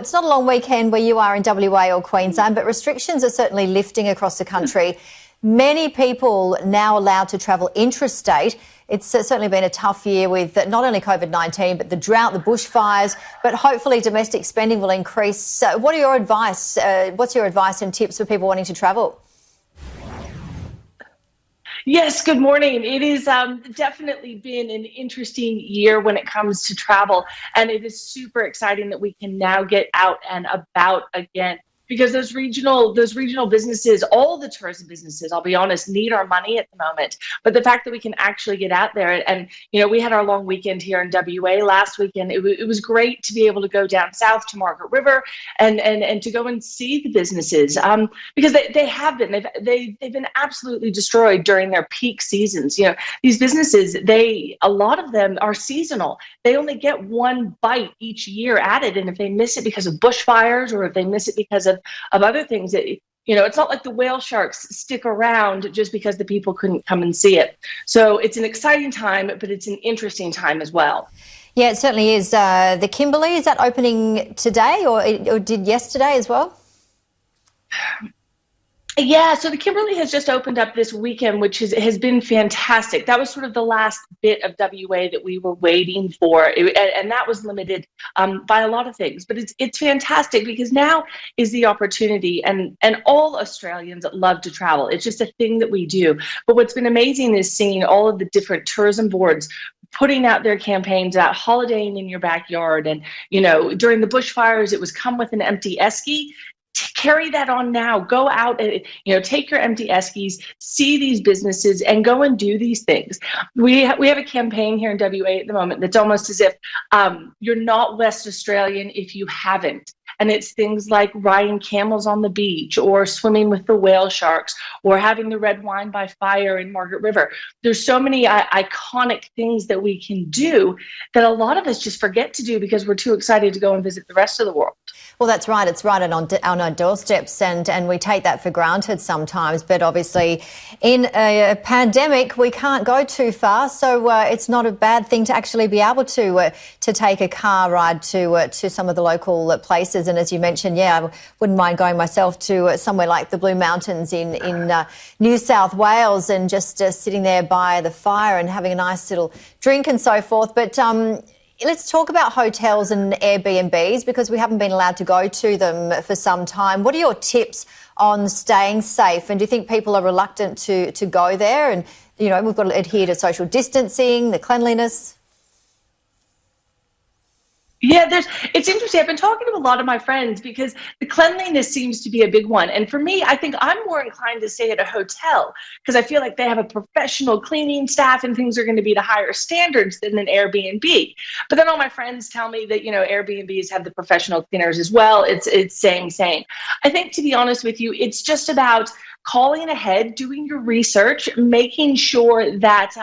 It's not a long weekend where you are in WA or Queensland, but restrictions are certainly lifting across the country. Many people now allowed to travel intrastate. It's certainly been a tough year with not only COVID-19, but the drought, the bushfires, but hopefully domestic spending will increase. What's your advice and tips for people wanting to travel? Yes, good morning. It is definitely been an interesting year when it comes to travel, and it is super exciting that we can now get out and about again. Because those regional businesses, all the tourism businesses, I'll be honest, need our money at the moment. But the fact that we can actually get out there and we had our long weekend here in WA last weekend. It was great to be able to go down south to Margaret River and to go and see the businesses because they've been absolutely destroyed during their peak seasons. These businesses, a lot of them are seasonal. They only get one bite each year at it, and if they miss it because of bushfires or if they miss it because of other things, it's not like the whale sharks stick around just because the people couldn't come and see it. So it's an exciting time, but it's an interesting time as well. Yeah, it certainly is. The Kimberley, is that opening today or did yesterday as well? Yeah, so the Kimberley has just opened up this weekend, which has been fantastic. That was sort of the last bit of WA that we were waiting for, and that was limited by a lot of things. But it's fantastic because now is the opportunity, and all Australians love to travel. It's just a thing that we do. But what's been amazing is seeing all of the different tourism boards putting out their campaigns about holidaying in your backyard. And, during the bushfires, it was come with an empty esky. Carry that on now. Go out and take your empty eskies, see these businesses, and go and do these things. We have a campaign here in WA at the moment that's almost as if you're not West Australian if you haven't. And it's things like riding camels on the beach or swimming with the whale sharks or having the red wine by fire in Margaret River. There's so many iconic things that we can do that a lot of us just forget to do because we're too excited to go and visit the rest of the world. Well, that's right. It's right on our doorsteps, and we take that for granted sometimes. But obviously, in a pandemic, we can't go too far, so it's not a bad thing to actually be able to take a car ride to some of the local places. And as you mentioned, I wouldn't mind going myself to somewhere like the Blue Mountains in New South Wales and just sitting there by the fire and having a nice little drink and so forth. But let's talk about hotels and Airbnbs because we haven't been allowed to go to them for some time. What are your tips on staying safe? And do you think people are reluctant to go there? And, we've got to adhere to social distancing, the cleanliness. Yeah, it's interesting. I've been talking to a lot of my friends because the cleanliness seems to be a big one. And for me, I think I'm more inclined to stay at a hotel because I feel like they have a professional cleaning staff and things are going to be to higher standards than an Airbnb. But then all my friends tell me that, Airbnbs have the professional cleaners as well. It's same. I think, to be honest with you, it's just about calling ahead, doing your research, making sure that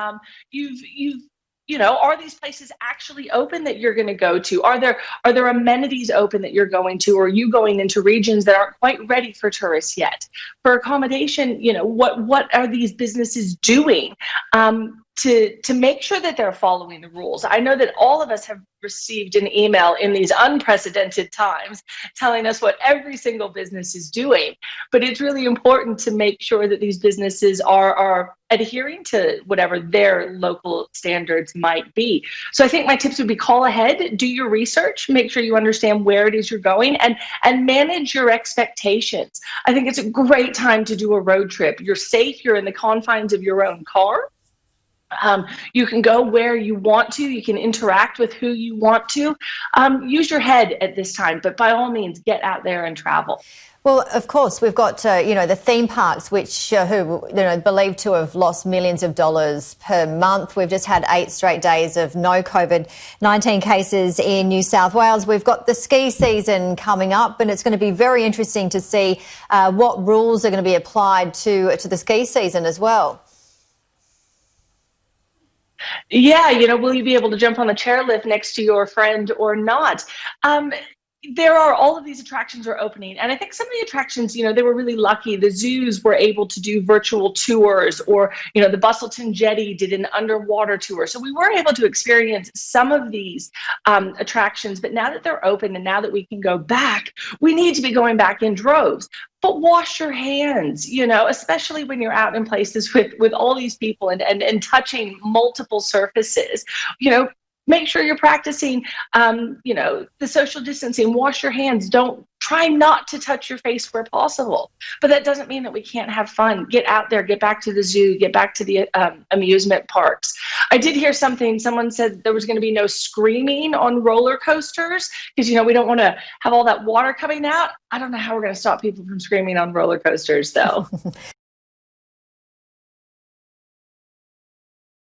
are these places actually open that you're going to go to? Are there amenities open that you're going to? Or are you going into regions that aren't quite ready for tourists yet? For accommodation, what are these businesses doing to make sure that they're following the rules? I know that all of us have received an email in these unprecedented times telling us what every single business is doing, but it's really important to make sure that these businesses are adhering to whatever their local standards might be. So I think my tips would be call ahead, do your research, make sure you understand where it is you're going, and manage your expectations. I think it's a great time to do a road trip. You're safe, you're in the confines of your own car. You can go where you want to. You can interact with who you want to. Use your head at this time, but by all means, get out there and travel. Well, of course, we've got, the theme parks, which believed to have lost millions of dollars per month. We've just had 8 straight days of no COVID-19 cases in New South Wales. We've got the ski season coming up, and it's going to be very interesting to see what rules are going to be applied to the ski season as well. Yeah, will you be able to jump on the chairlift next to your friend or not? there are all of these attractions are opening, and I think some of the attractions, they were really lucky. The zoos were able to do virtual tours, or the Bustleton Jetty did an underwater tour, so we were able to experience some of these attractions. But now that they're open and now that we can go back, we need to be going back in droves. But wash your hands, especially when you're out in places with all these people and touching multiple surfaces. Make sure you're practicing, the social distancing. Wash your hands. Don't try not to touch your face where possible. But that doesn't mean that we can't have fun. Get out there. Get back to the zoo. Get back to the amusement parks. I did hear something. Someone said there was going to be no screaming on roller coasters because, we don't want to have all that water coming out. I don't know how we're going to stop people from screaming on roller coasters, though.